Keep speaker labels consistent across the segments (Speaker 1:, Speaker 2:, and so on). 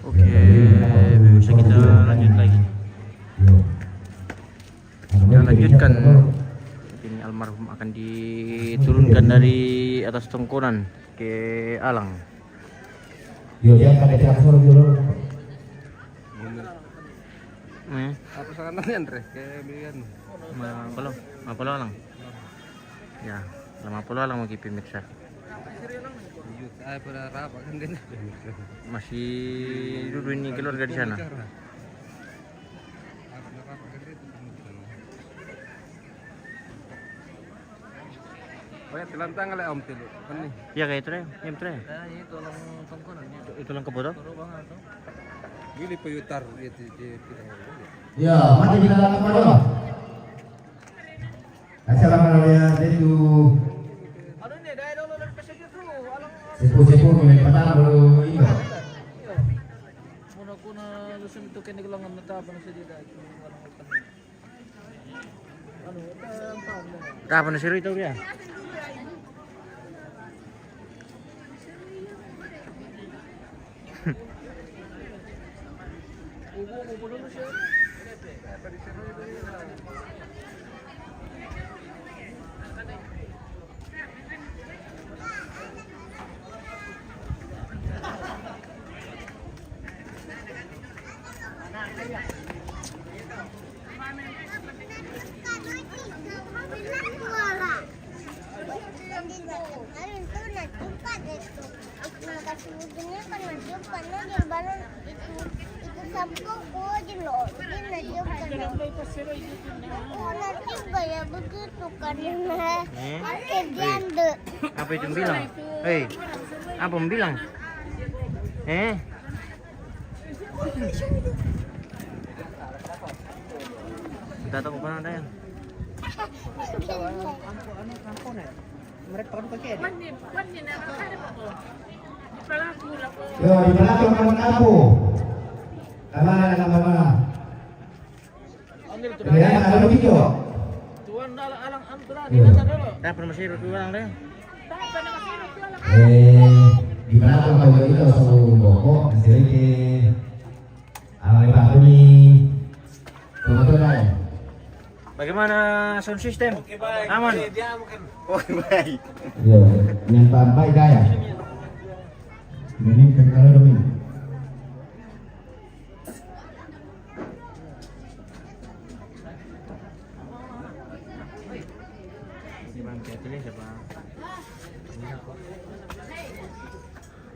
Speaker 1: Oke, bisa kita lanjut lagi. Kita lanjutkan. Ini almarhum akan diturunkan dari atas tongkonan ke alang.
Speaker 2: Apa sana ni Andre? Kayak bilian.
Speaker 1: Mapalo alang. Ya, 50 alang magpipimiksa.
Speaker 2: Ay, pada rapat kan din.
Speaker 1: Masih dulu ini keluarga di sana.
Speaker 2: Oh ya, telantang ala om telu. Kan ni.
Speaker 1: Ya kayak itu deh, yang itu deh.
Speaker 2: Itu lang tongkonan ni.
Speaker 1: Itu lang kebodoh.
Speaker 2: Bili payutar itu
Speaker 3: Ya, mati kita dalam apa? Assalamualaikum itu.
Speaker 2: Ano ni, dahil dolo lang kasi dito. Alang
Speaker 3: Sepuh-sepuh may patah baru ini.
Speaker 2: muna ko na lusun ito kinigalangan na tapa na sa dito. Ano, ang tawag mo.
Speaker 1: Kapan na si Rito dia?
Speaker 2: Ubo na siya.
Speaker 4: Begitu karena kerjaan
Speaker 1: Apa itu bilang? Hei, apa bilang? Kita tahu kemana ada yang?
Speaker 3: Yo, di belakang kawan aku. Kamana kamana. Ya, ada video.
Speaker 2: Tuan alang antara di mana dulu?
Speaker 1: Dapat masih Rito bilang deh.
Speaker 3: Di belakang kawan itu selalu bokok, sedikit. Awal Pak ini. Kebetulan.
Speaker 1: Bagaimana sound system?
Speaker 2: Oke, baik.
Speaker 1: Aman.
Speaker 2: Dia mungkin.
Speaker 1: Oke, baik.
Speaker 3: Yo, yang baik gaya. Ini kalau demi.
Speaker 1: Di bang ini siapa?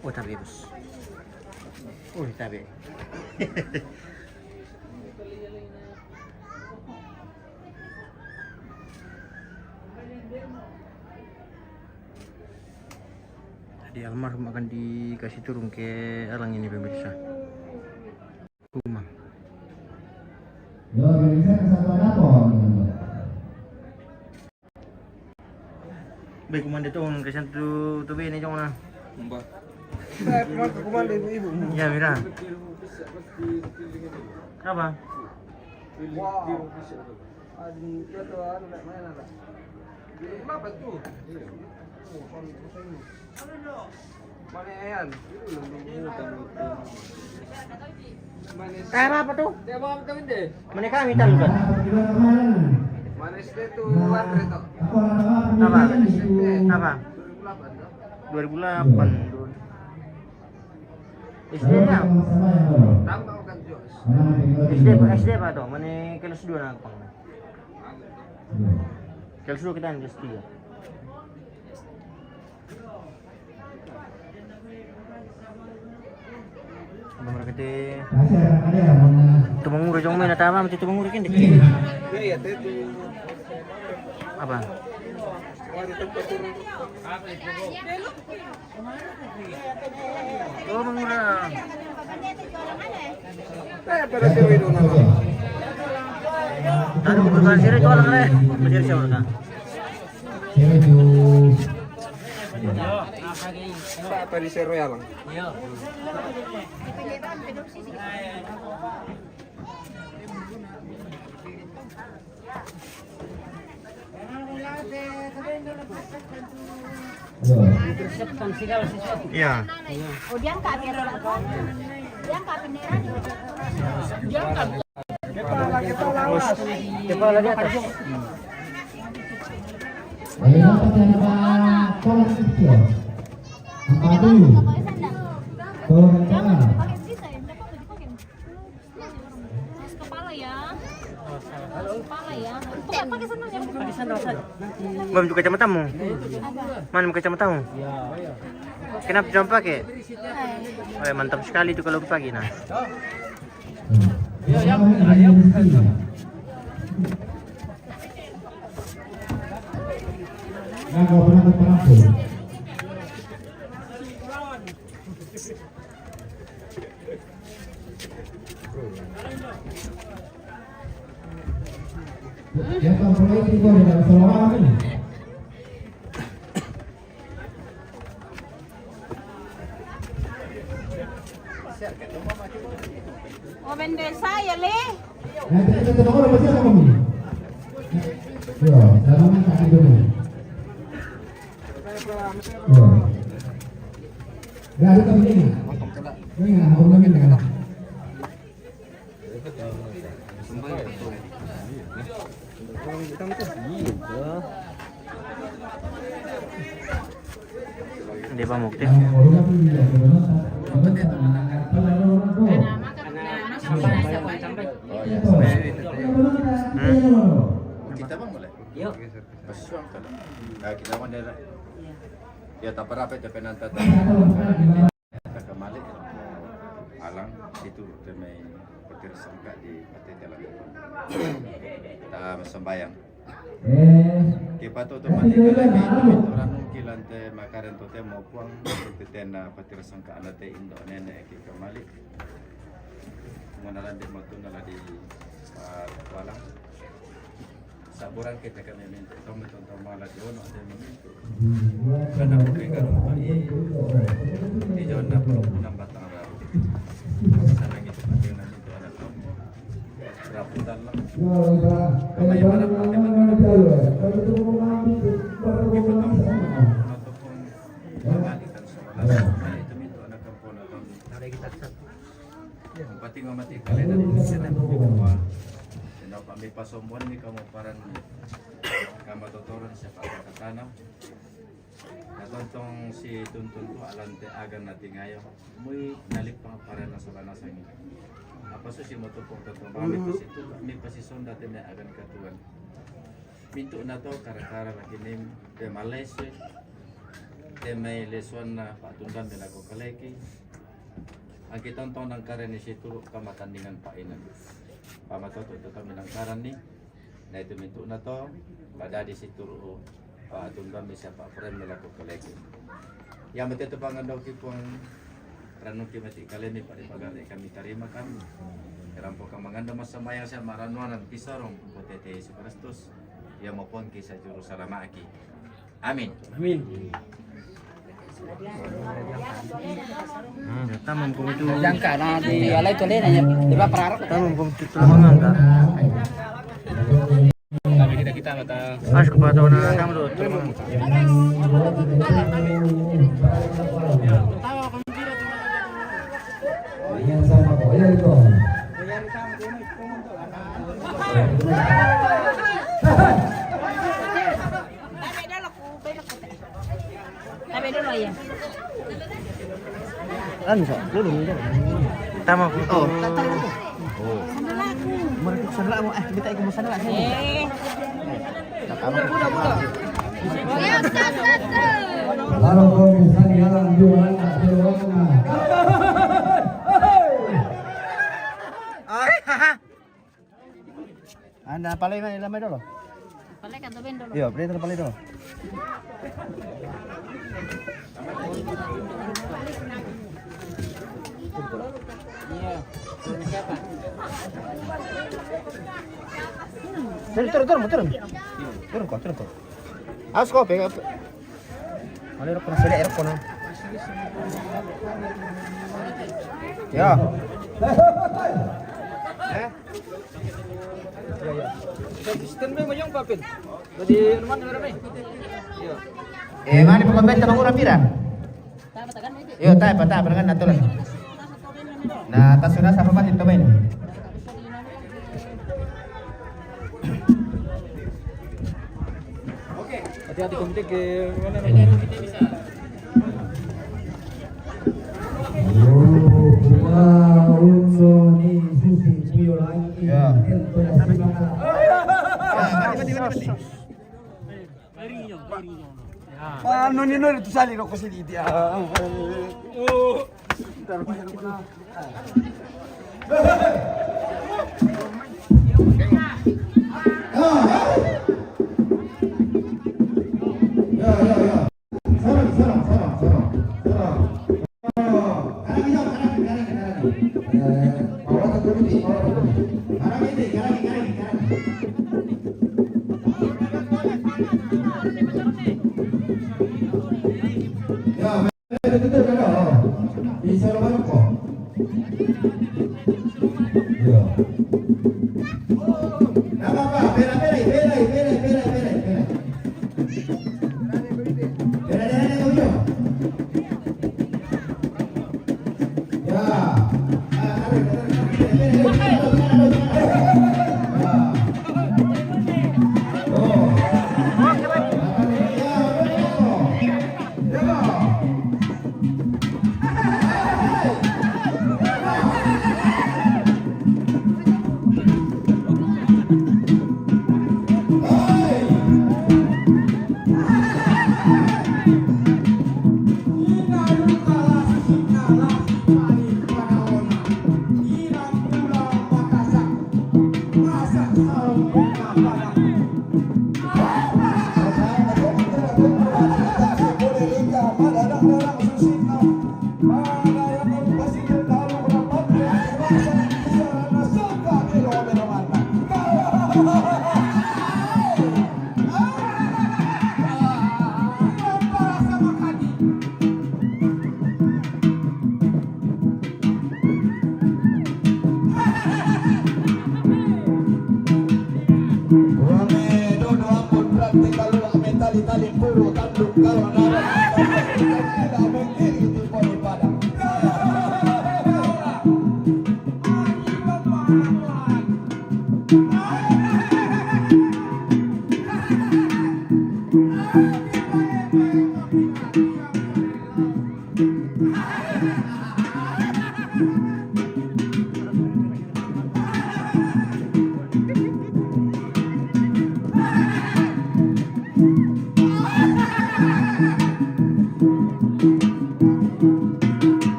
Speaker 1: Oh, tabi bos. Oh, tabi. Tadi almarhum akan dikasih turun ke alang ini pemirsa. Rumah.
Speaker 3: Yo, bisa kesatuan apa?
Speaker 1: Baik kumanda tuh kesan tu ini jangan.
Speaker 2: Mbak. Saya pernah ke kumanda ibu.
Speaker 1: Ya mira. Apa?
Speaker 2: Wow. Adi itu anu nak mana nak? Kenapa tu? Mana yan?
Speaker 1: Apa tuh?
Speaker 2: Dia bawa kami deh.
Speaker 1: Mana kami tahu kan?
Speaker 2: Mana SD tu Andre tu?
Speaker 1: Apa?
Speaker 2: SD.
Speaker 1: Apa? 2008. SD nya?
Speaker 2: Tambah kan Jos.
Speaker 1: SD apa tuh? Mana kelas 2 nak pang? Kelas 2 kita kelas 3. Nomor kete. Tumanguro jong may natama mati tumanguro kindi.
Speaker 2: Iya tu.
Speaker 1: Apa? Oh, mangura.
Speaker 2: Pada si Wido na lang.
Speaker 1: Tadi bukan siri itu orang deh. Mesir siapa kan?
Speaker 2: Apa di Sero ya lang?
Speaker 1: Iya.
Speaker 4: Oh, dia angkat biar orang tua. Dia angkat beneran. Dia angkat.
Speaker 1: Kepala di atas.
Speaker 3: Ayo Pak tolong itu. Apa dulu? Tolong jangan.
Speaker 4: Pakai bisa ya, enggak apa-apa dipakai. Mas kepala ya. Kepala ya. Pakai sandal ya. Pakai sandal saja.
Speaker 1: Belum juga kacamatamu. Mana kacamatamu? Kenapa jangan pakai? Oh, mantap sekali itu kalau pakai nah.
Speaker 3: Nggak pernah berperang. Ya kan mulai tiga dengan selama ini.
Speaker 4: Oh, bendesa ya, Le.
Speaker 3: Nanti kita ketemu ada siapa kami? Yo, salaman kaki dulu. Yo. Gak ada kami ini. Ini nggak mau lagi dengan.
Speaker 1: Di pamukti.
Speaker 5: Kita bang boleh? Yuk. Kita bang daerah. Ya tak apa itu penanta kita kembali alang itu temai petir sangka di Pati Telang. Kita sembayang. Kita tu mati lagi itu ranum kilante makaran tu temo puang tena petir sangka anate Indo nenek kita kembali. Menalan di motor nala di Walang. Saburan kita kami minta tonton malah di ono ada minta. Karena bukan karung pagi di Jawa nambah tanggal. Sana gitu nanti itu ada tamu. Raputan lah. Kami mana pakai mana? Kita tamu ataupun kembali dan sekolah. Itu minta anak kampung atau ada kita satu. Yang penting mati kalian dari sana bahwa kami pasombuan ni kamu parang kama totoran siya pagkakatanam. Natontong si Tuntun ko alante agan natin ngayon. Muy nalik pang para na sa lanasang ito. Apa so si motopong totoo. May pasison dati na agan katuan. Minto na to karakara na kinim. De Malaysia. De may lesson na patundan nila ko kaleki. Ang kitong ng karen ni si Turo kamatandingan painan. Pamatoto ito minang karan ni na ito minto na to padadi si Turo paatong kami sa pa-friend nila ko kolegi ya mati ito pangandaw kipong ranong kimati kalemi paripagali kami tarima kami karampo kang manganda masamaya sa maranuanan pisarong potete si Kristus ya mapon ki sa Jerusalem aki amin
Speaker 1: Amin. Tamam kung itu.
Speaker 6: Jangka na di alay tuloy na di ba pararok?
Speaker 1: Tamam kung itu lamangan ka.
Speaker 2: Tapi kita mata
Speaker 1: As kepada orang kamu dulu.
Speaker 3: Yang sama ya itu.
Speaker 4: Ya.
Speaker 1: Ano sa? Dulu ni. Tama ko. Oh. Mereka sanla mo kita ikut sanla. Tama ko.
Speaker 3: Lalu kau misalnya jalan jualan
Speaker 1: Ay, haha. Anda palay man ilamay dulu.
Speaker 4: Palay ka to ben dolo.
Speaker 1: Iya, prito palay dulu. Turun kok. Awas kok, pegang. Ada rok na sila, erok na. Ya.
Speaker 2: Sistem mo yung papel. Jadi naman meron eh.
Speaker 3: Mana pembenta mangura pira? Yo, tayo patah berengan natulan. Nah, tas sudah sama patin tumain.
Speaker 2: Hati-hati komite ke mana bisa.
Speaker 6: Paano nino itu sali ko kasi dia.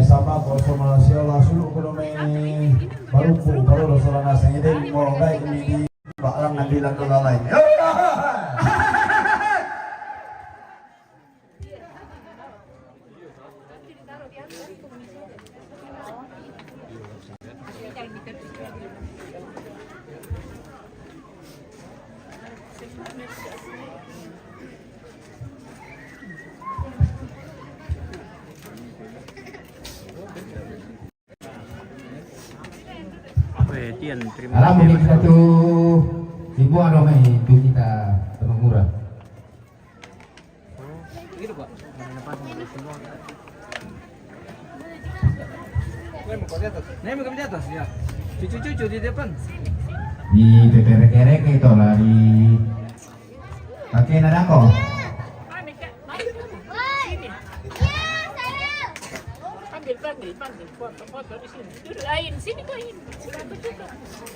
Speaker 3: Sama kosong Malaysia langsung ekonomi baru kalau soal nasi ini mau baik ini barang ngambilan dolar lain.
Speaker 1: Tian, terima
Speaker 7: Alam
Speaker 1: kasih.
Speaker 7: mungkin kita tuh ribuan ramai itu kita teman murah.
Speaker 6: Nih, bukan di atas ya. Cucu-cucu di depan.
Speaker 7: Di PPRK itu lah di pakai nada kok.
Speaker 4: Panggil, foto di sini. Duduk lain, sini kau ini. Satu juga.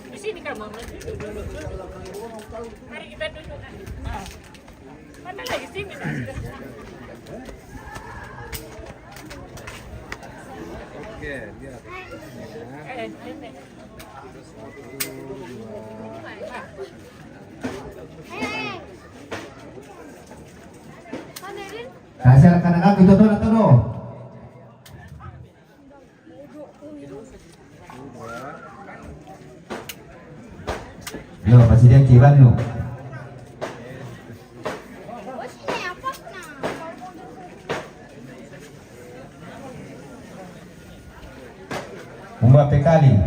Speaker 4: Di sini kamu. Duduk. Mari kita duduk. Nah. Mana lagi sini?
Speaker 2: Oke, lihat.
Speaker 4: Ini.
Speaker 7: Kasih anak-anak itu tuh atau no? Yo, presiden Kiban no. Umba Pekali.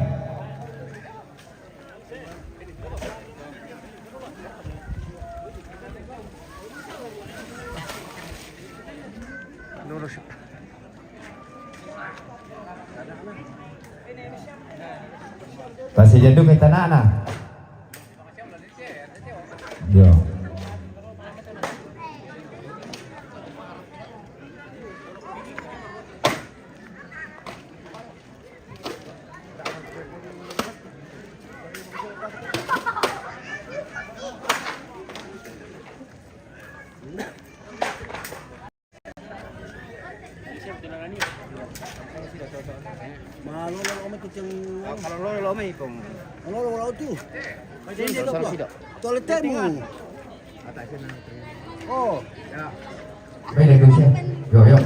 Speaker 1: Lurus.
Speaker 7: Pasti jaduk kita nana. Yo.
Speaker 6: Kalau lo mai pong. Lo tu. Sini tu. Toilet mu. Oh.
Speaker 7: Beda dosa. Yo yo.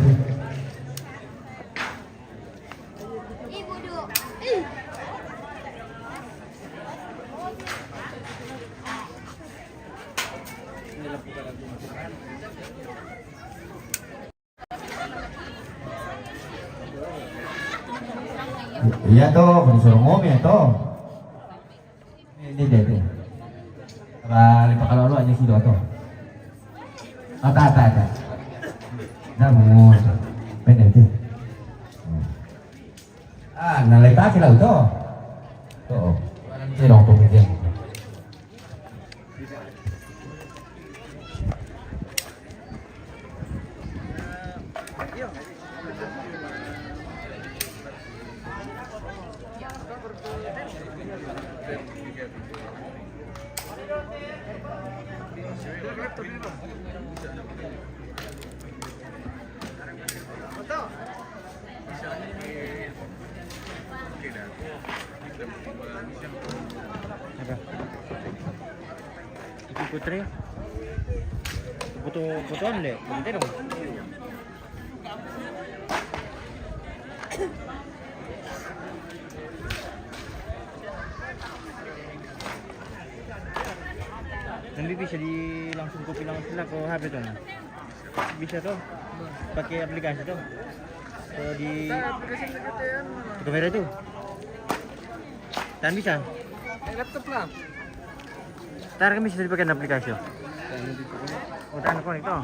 Speaker 8: Ibu duduk.
Speaker 7: Iya toh, disuruh ngomong toh. Ini dia. Kalau lu aja sih toh. Ada. Namun, benar tu. Nalai pakai lah toh. Toh, ini dong pemikir.
Speaker 1: Putri. Foto-fotoan deh, bentar dong. Nanti bisa langsung copy langsung lah ke HP tuh. Bisa tuh, pakai aplikasi tuh. Kalau di kamera itu, dan bisa.
Speaker 2: Laptop lah.
Speaker 1: Ntar kan bisa dipakai aplikasi. Oh, dan konek tuh.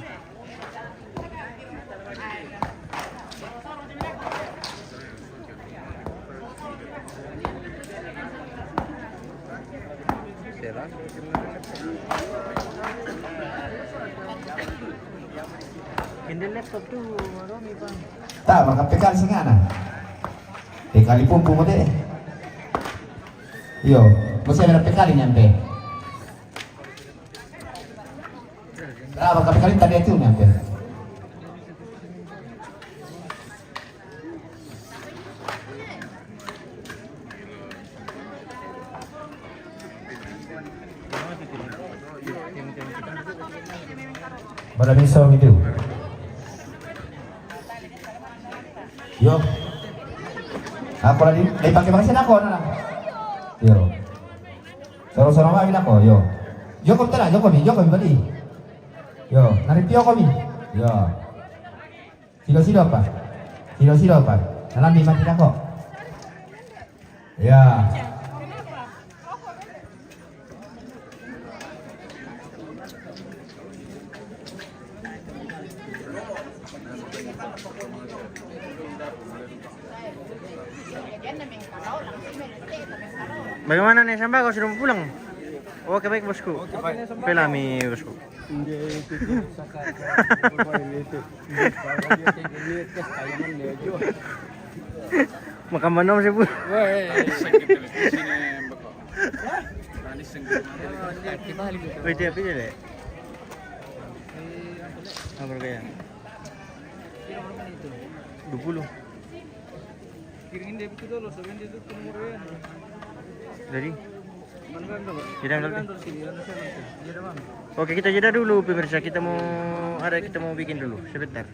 Speaker 1: Hindi laptop tuh, marami pa.
Speaker 7: Tak, makapikal sih nga na. Kali pun mo deh. Yo, mesti ada pekali nyampe. Makapikal tadi itu nyampe. Pada bisa gitu. Yo. Ako lagi pakai ako na lang. Yo. Soro-soro mawin ako, yo. Yo kom tala, yo komi bali. Yo, naripio komi. Yo. Silo-silo pa. Nalami mati ako. Ya.
Speaker 1: Bagaimana nih Samba, kau sudah mau pulang? Oke baik bosku. Pelami bosku. Makan mana sih bu? Wait, apa dia deh? Apa kaya? 20.
Speaker 2: Kiringin dia itu dulu, sebenarnya itu umur ya.
Speaker 1: Dari?
Speaker 2: Mana dulu?
Speaker 1: Jeda dulu.
Speaker 2: Jeda bang.
Speaker 1: Oke kita jeda dulu pemirsa, kita mau bikin dulu sebentar.